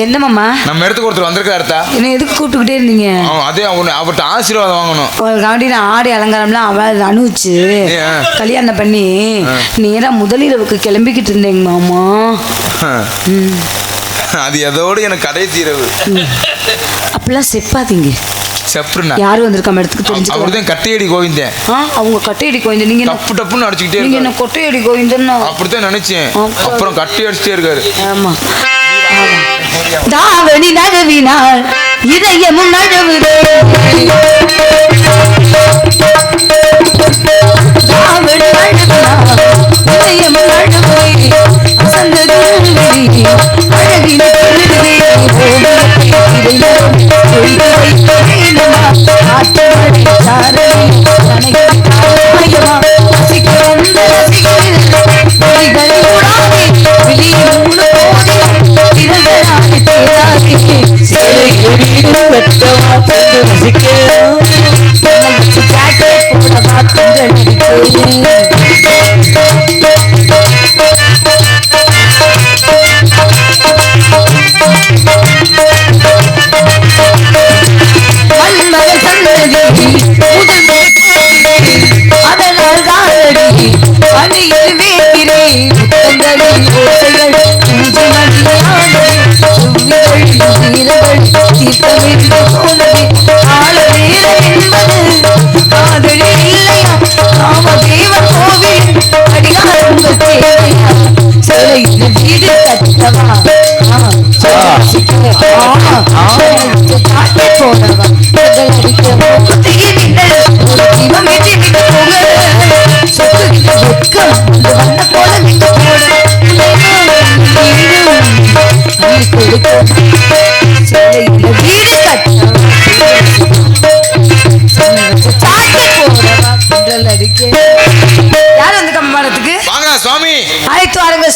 என்னமாம்மா நம்ம இடத்துக்கு ஒருத்தர் வந்திருக்காருத்தா. என்ன எதுக்கு கூப்பிட்டுக்கிட்டே இருந்தீங்க? அதே அவர்கிட்ட ஆசீர்வாதம் வாங்கணும். அவளுக்காண்டி நான் ஆடை அலங்காரம்லாம் அவள் அனுப்பிச்சு கல்யாணம் பண்ணி நேராக முதலிரவுக்கு கிளம்பிக்கிட்டு இருந்தேங்க மாமா. அது எதோடு எனக்கு கடைசி இரவு. அப்படிலாம் செப்பாதீங்க. செப்ருனா யாரு வந்திருக்காம இடத்துக்கு தெரிஞ்சு அவர்தான் கட்டையடி கோவிந்தன். அவங்க கட்டையடி கோவிந்தன். நீங்க டப்பு டப்புன்னு அடிச்சுக்கிட்டே நீங்க என்ன கொட்டையடி கோவிந்தன் அப்படித்தான் நினைச்சேன். அப்புறம் கட்டி அடிச்சுட்டே இருக்காரு. ஆமா தாவணி நழுவினாள் இதயமும் நழுவுதே. தாவணி நழுவினாள் இதயமும் நழுவுதே. அசந்தது அழகின கழுதே.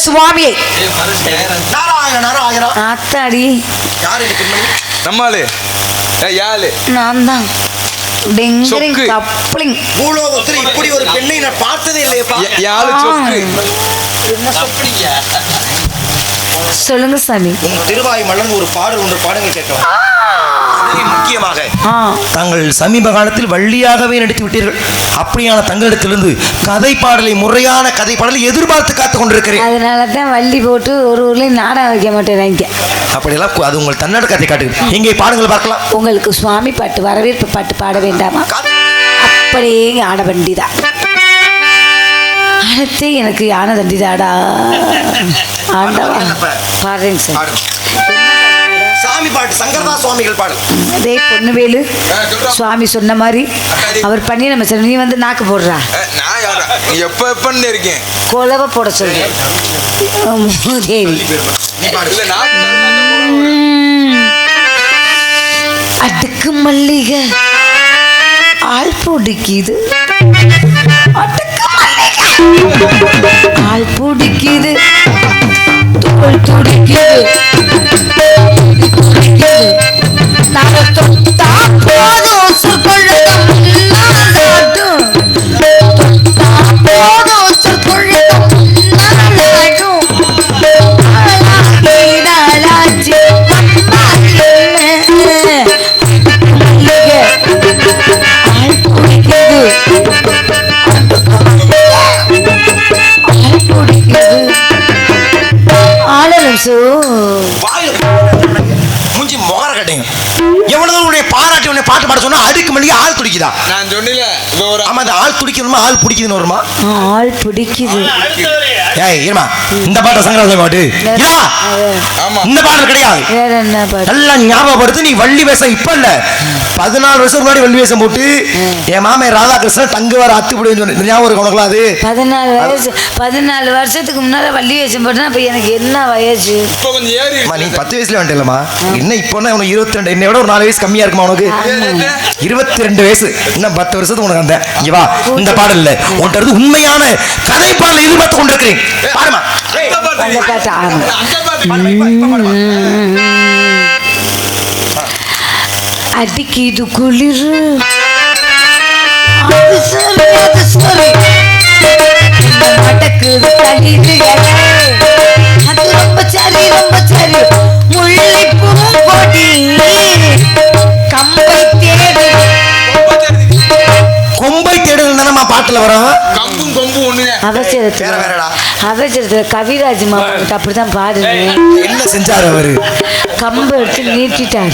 சுவாமி ஆத்தாடி நம்மாளு யாரு? நான் தான் பூலோகத்தில் இப்படி ஒரு பெண்ணை நான் பார்த்ததே இல்லையப்பா. சொல்லுங்க சாமி. திருவாய் மலர்ந்து ஒரு பாடல் ஒன்று பாடுங்க கேட்கலாம். முக்கியமாக தாங்கள் சமீப காலத்தில் வள்ளியாகவே நடித்து விட்டீர்கள். அப்படியான தங்களிடத்திலிருந்து கதை பாடலை, முறையான கதை பாடலை எதிர்பார்த்து காத்துக் கொண்டிருக்கிறேன். அதனாலதான் வள்ளி போட்டு ஒரு ஊர்லயும் நாடகம் வைக்க மாட்டேன். அப்படியெல்லாம் அது உங்கள் தன்னோட கதை காட்டு. இங்கே பாடுங்கள் பார்க்கலாம். உங்களுக்கு சுவாமி பாட்டு, வரவேற்பு பாட்டு பாட வேண்டாமா? அப்படியே ஆட வண்டிதான் அடுத்து எனக்கு யானை தண்டிதாடா ஆண்டவா. பாடுறேங்க சார். சாமி பாட்டு, சங்கரதாஸ் சுவாமிகள் பாடு. அதே பொண்ணுவேலு சுவாமி சொன்ன மாதிரி அவர் பண்ணி நம்ம சார். நீ வந்து நாக்கு போடுறா. எப்ப இருக்கேன் கொலவை போட சொல்றேன். தேவி அடுக்கு மல்லிகை ஆள் பிடிக்குது. ஆள் பிடிக்குது. தோல் துடிக்குது. பாராட்டி உன்னை பாட்டு பாட சொன்னா அடுக்கு மல்லிகை ஆள் துடிக்குதா? நான் சொன்னல. ஆமா, அந்த ஆள் துடிக்கணுமா ஆள் பிடிக்குதுன்னு வருமா? ஆள் பிடிக்குது. ஏய் இருமா, இந்த பாட்டு சங்கராஜ பாட்டு. ஆமா, இந்த பாட்டு கிடையாது. வேற என்ன பாட்டு? நல்லா ஞாபகப்படுத்து. நீ வள்ளி வேஷம் இப்ப இல்ல, 14 வருஷம் முன்னாடி வள்ளி வேஷம் போட்டு என் மாமே ராதாகிருஷ்ணன் தங்குவார் அத்துப்படின்னு சொன்ன ஞாபகம் இருக்கு உனக்குலாம்? அது 14 வருஷத்துக்கு முன்னால வள்ளி வேஷம் போட்டா இப்ப எனக்கு என்ன வயசு? நீ 10 வயசுல வந்துட்டலமா. என்ன இப்போ உனக்கு 22, என்னை விட ஒரு 4 வயசு கம்மியா இருக்குமா உனக்கு? 22 வயசு. இன்னும் 10 வருஷத்துக்கு உனக்கு அந்த இங்க வா. இந்த பாடல் இல்ல உன்கிட்ட உண்மையான கதை பாடல் எதிர்பார்த்து கொண்டிருக்கிறேன். பாருமா அடிக்கிது குளிர். மடக்குது தளிர். அது ரொம்ப சரி ரொம்ப சரி. முள்ள வள்ளி பூங்கொடி கம்பை தேடி கொம்பை தேடுதல் தானே பாட்டுல வரும். கம்பும் கொம்பு ஒண்ணு. அவசரத்துல வேற வேறடா. அவசரத்துல கவிராஜ் மாமா அப்படிதான் பாடுறேன். என்ன செஞ்சாரு அவரு? கம்பை எடுத்து நீட்டிட்டாரு.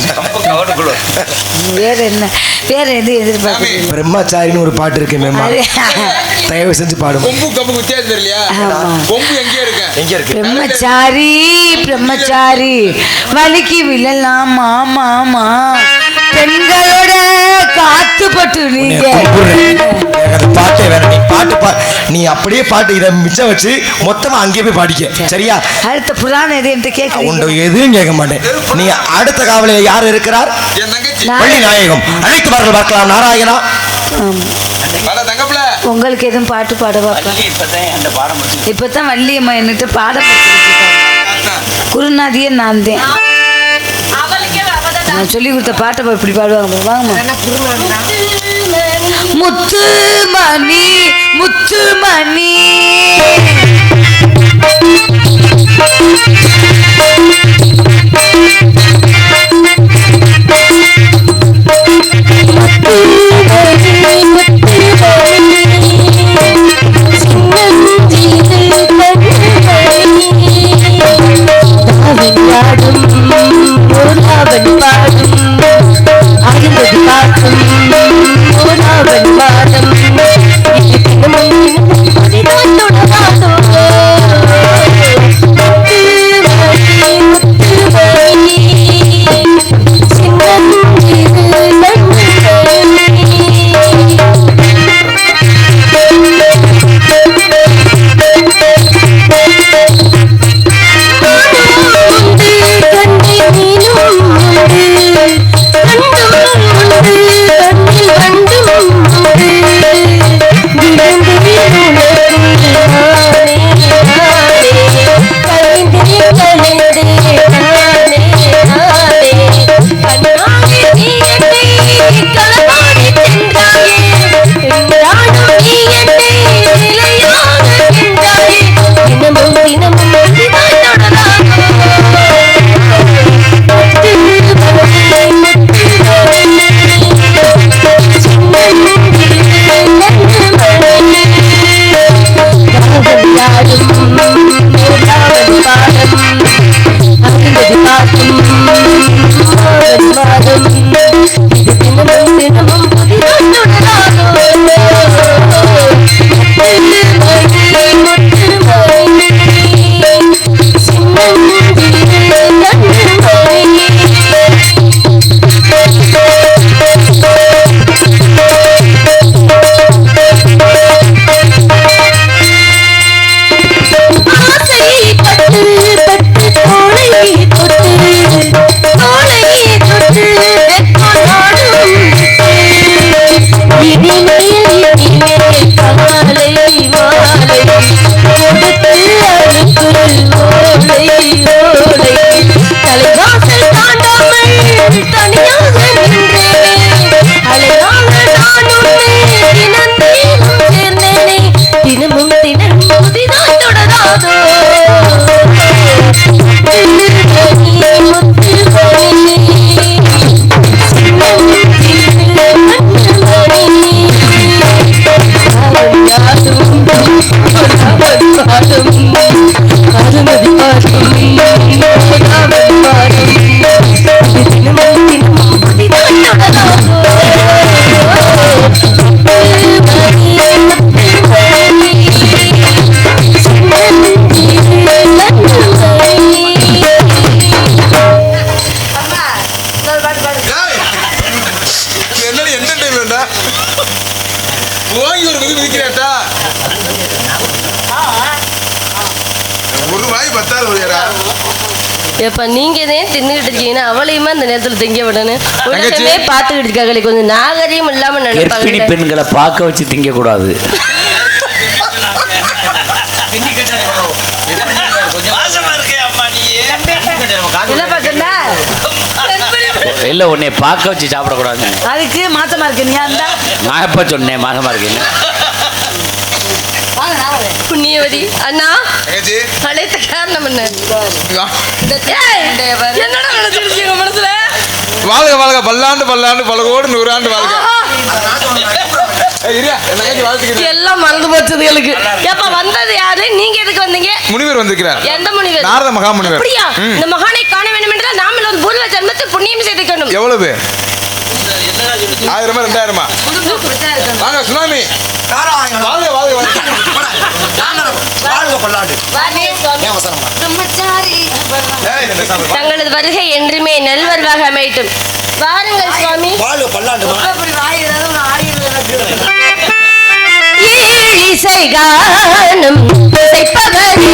வேற என்ன, வேற எது எதிர்பார்க்க? பிரம்மச்சாரின்னு ஒரு பாட்டு இருக்கு மேம், தயவு செஞ்சு பாடும். கொம்பு கம்பு வித்தியாசம் தெரியலையா? கொம்பு எங்கே இருக்கு? எங்க இருக்கு? பிரம்மச்சாரி பிரம்மச்சாரி வலிக்கு விழலாம் மாமா பெண்களோட காத்துப்பட்டு நீங்க பாட்டே வேற. நீ பாட்டு நீ அப்படியே பாட்டு இதை மிச்சம் வச்சு மொத்தமா அங்கேயே போய் பாடிக்க, சரியா? அடுத்த புராணம் எது என்று கேட்க எதுவும் கேட்க மாட்டேன். நீ அடுத்த காவலில் யார் இருக்கிறார்? என் தங்கச்சி வள்ளி நாயகம். அழைத்து பாருங்கள் பார்க்கலாம். நாராயணா, தங்கப்புல உங்களுக்கு எதுவும் பாட்டு பாடவாப்பா? இப்பதான் வள்ளியம்மா என்கிட்ட பாட குருநாதியே நான் தான். நான் சொல்லி கொடுத்த பாட்டை இப்படி பாடுவாங்க. வாங்கம்மா. முத்துமணி முத்துமணி எப்ப நீங்க தான் தின்னுகிட்டு இருக்கீங்கன்னா அவளையுமா இந்த நேரத்துல திங்க விடணும். உலகமே பார்த்துக்கிட்டு இருக்காங்களே, கொஞ்சம் நாகரிகம் இல்லாம கர்ப்பிணி பெண்களை பார்க்க வச்சு திங்க கூடாது. இல்ல உன்னை பார்க்க வச்சு சாப்பிடக்கூடாது. அதுக்கு மாசமா இருக்கு. நான் எப்ப சொன்னேன் மாசமா இருக்கேன்னு? புண்ணியவதி அண்ணா தங்கச்சி அழைத்த காரணம் என்ன? வா. ஏய், என்னடா நினைச்சிருக்கீங்க மனசுல? வாழ்க வாழ்க பல்லாண்டு பல்லாண்டு பலகோடு 100 ஆண்டு வாழ்க. இரியா என் தங்கச்சி வாழ்த்துக்கிறேன். எல்லாம் மறந்து போச்சதுகளுக்கு. ஏப்பா வந்தது யாரு? நீங்க எதுக்கு வந்தீங்க? முனிவர் வந்திருக்கிறார். எந்த முனிவர்? நாரத மகாமுனிவர். அப்படியா? இந்த மகானை காண வேண்டும் என்றால் நாம ஒரு பூர்வ ஜென்மத்தில் புண்ணியம் செய்திக்கணும். எவ்வளவு? 1000 2000? வாங்க சுனாமி. வாழ்க வாழ்க வாழ்க. தங்களது வருகை என்றுமே நல்வரவாக அமையட்டும். வாருங்கள் சுவாமி. ஈழிசை காணும் இசைப்பவரே.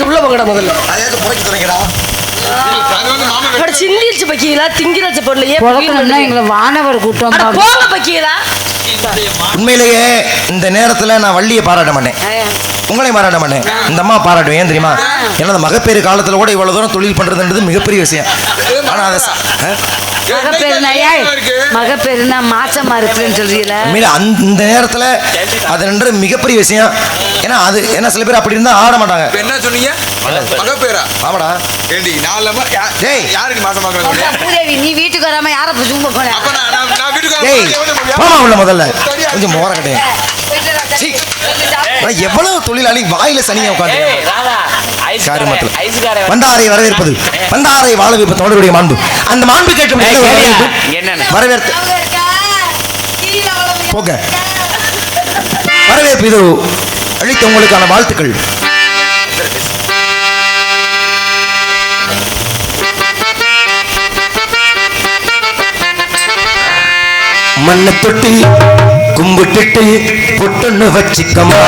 உள்ள போங்கடா முதல்ல. சிந்திச்சு பக்கீங்களா திங்கிறாச்ச பொருளையே எங்களை வானவர் கூட்டம் போங்க பக்கீங்களா. உண்மையிலேயே இந்த நேரத்துல நான் வள்ளியை பாராட்ட மாட்டேன், உங்களையும் பாராட்ட மாட்டேன், இந்த அம்மா பாராட்டுவேன். ஏன் தெரியுமா? எனது மகப்பேறு காலத்துல கூட இவ்வளவு தூரம் தொழில் பண்றதுன்றது மிகப்பெரிய விஷயம். ஆனா அதை மகப்பேருனா மாசமா இருக்குன்னு சொல்றீங்களா? அந்த நேரத்துல அது மிகப்பெரிய விஷயம். ஏன்னா அது என்ன சில பேர் அப்படி இருந்தா ஆட மாட்டாங்க. என்ன சொன்னீங்க? மகப்பேரா? ஆமாடா. ஏண்டி நாலமா டேய் யாருக்கு மாசமா இருக்கறீங்க? பூதேவி நீ வீட்டுக்கு வராம யாரை சும்மா போற? அப்ப நான் வீட்டுக்கு டேய் போமா உள்ள முதல்ல கொஞ்சம் மோர கட்டே. எவ்வளவு தொழிலாளி வாயில சனியா உட்கார்ந்து வந்தாரை வரவேற்பது, வந்தாரை வாழ வைப்ப தொடருடைய மாண்பு. அந்த மாண்பு கேட்டு வரவேற்பு போக வரவேற்பு இது அளித்த உங்களுக்கான வாழ்த்துக்கள். மண்ணை தொட்டு கும்பிட்டுட்டு பொட்டுன்னு வச்சிக்கமா